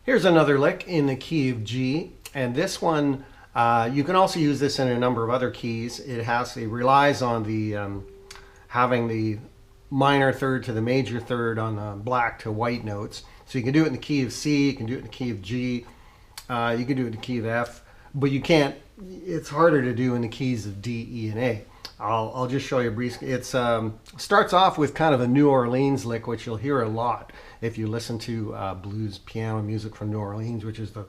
Here's another lick in the key of G, and this one you can also use this in a number of other keys. It relies on the having the minor third to the major third on the black to white notes. So you can do it in the key of C, you can do it in the key of G, you can do it in the key of F, but you can't. It's harder to do in the keys of D, E, and A. I'll just show you briefly. It starts off with kind of a New Orleans lick, which you'll hear a lot if you listen to blues piano music from New Orleans, which is the...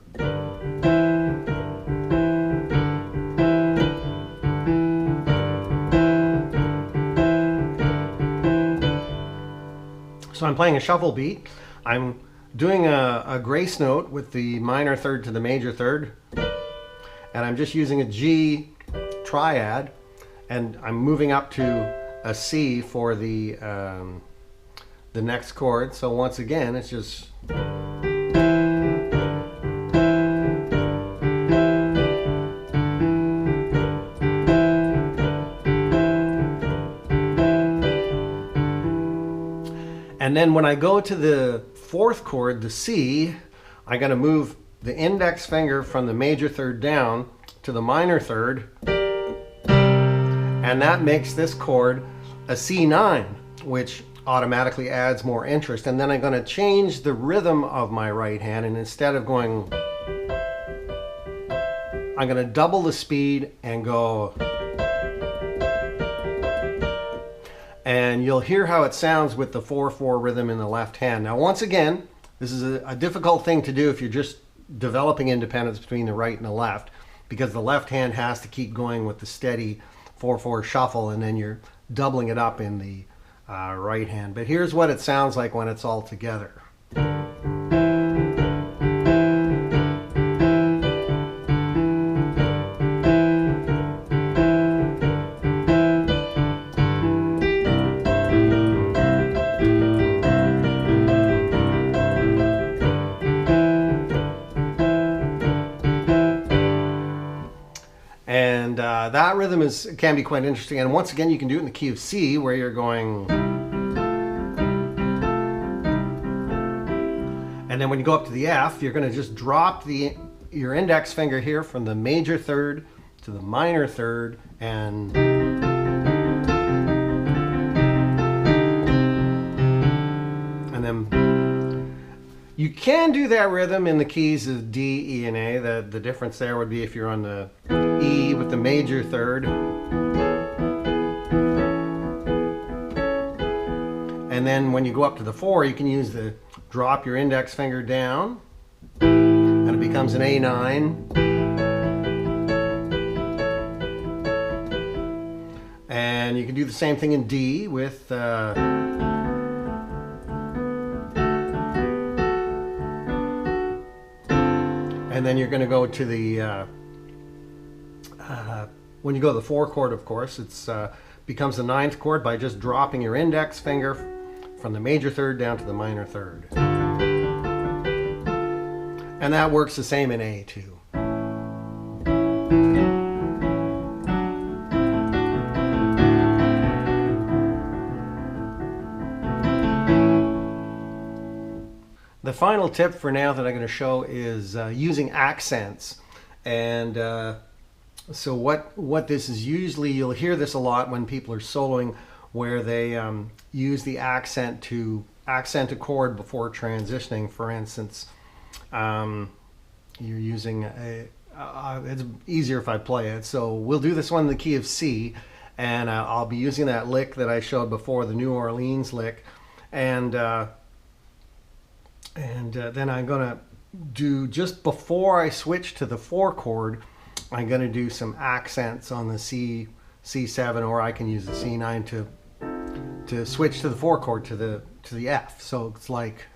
So I'm playing a shuffle beat. I'm doing a grace note with the minor third to the major third, and I'm just using a G triad, and I'm moving up to a C for the next chord. So once again, it's just... And then when I go to the fourth chord, the C, I got to move the index finger from the major third down to the minor third, and that makes this chord a C9, which automatically adds more interest. And then I'm going to change the rhythm of my right hand, and instead of going, I'm going to double the speed and go, and you'll hear how it sounds with the 4/4 rhythm in the left hand. Now once again, this is a difficult thing to do if you're just developing independence between the right and the left, because the left hand has to keep going with the steady 4/4 shuffle, and then you're doubling it up in the right hand. But here's what it sounds like when it's all together. And that rhythm can be quite interesting. And once again, you can do it in the key of C, where you're going. And then when you go up to the F, you're going to just drop your index finger here from the major third to the minor third, and then you can do that rhythm in the keys of D, E, and A. The difference there would be if you're on the E with the major third. And then when you go up to the 4, you can use drop your index finger down, and it becomes an A9. And you can do the same thing in D with and then you're going to go to the when you go to the 4 chord, of course, it's becomes the 9th chord by just dropping your index finger from the major third down to the minor third. And that works the same in A too. The final tip for now that I'm going to show is using accents. And so what this is, usually you'll hear this a lot when people are soloing, where they use the accent to accent a chord before transitioning. For instance, you're using it's easier if I play it. So we'll do this one in the key of C, and I'll be using that lick that I showed before, the New Orleans lick, and then I'm gonna do, just before I switch to the 4 chord, I'm gonna do some accents on the C7, or I can use the C9 to switch to the 4 chord to the F. So it's like,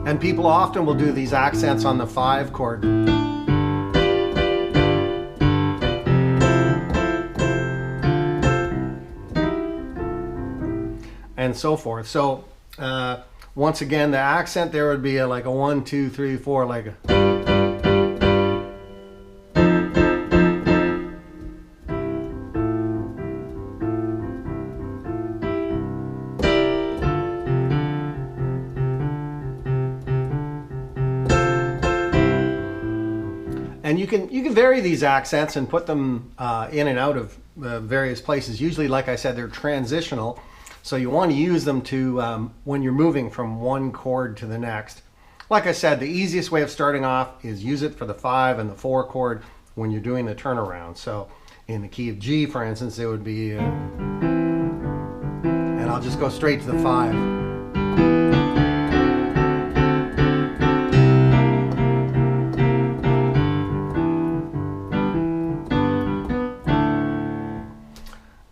and people often will do these accents on the 5 chord. And so forth. So Once again, the accent there would be like a 1, 2, 3, 4, like a. And you can vary these accents and put them in and out of various places. Usually, like I said, they're transitional, so you want to use them to when you're moving from one chord to the next. Like I said, the easiest way of starting off is use it for the 5 and the 4 chord when you're doing the turnaround. So in the key of G, for instance, it would be, and I'll just go straight to the 5.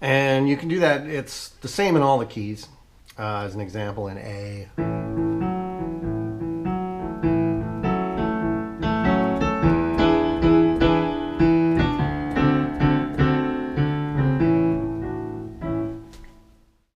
And you can do that, it's the same in all the keys. As an example, in A.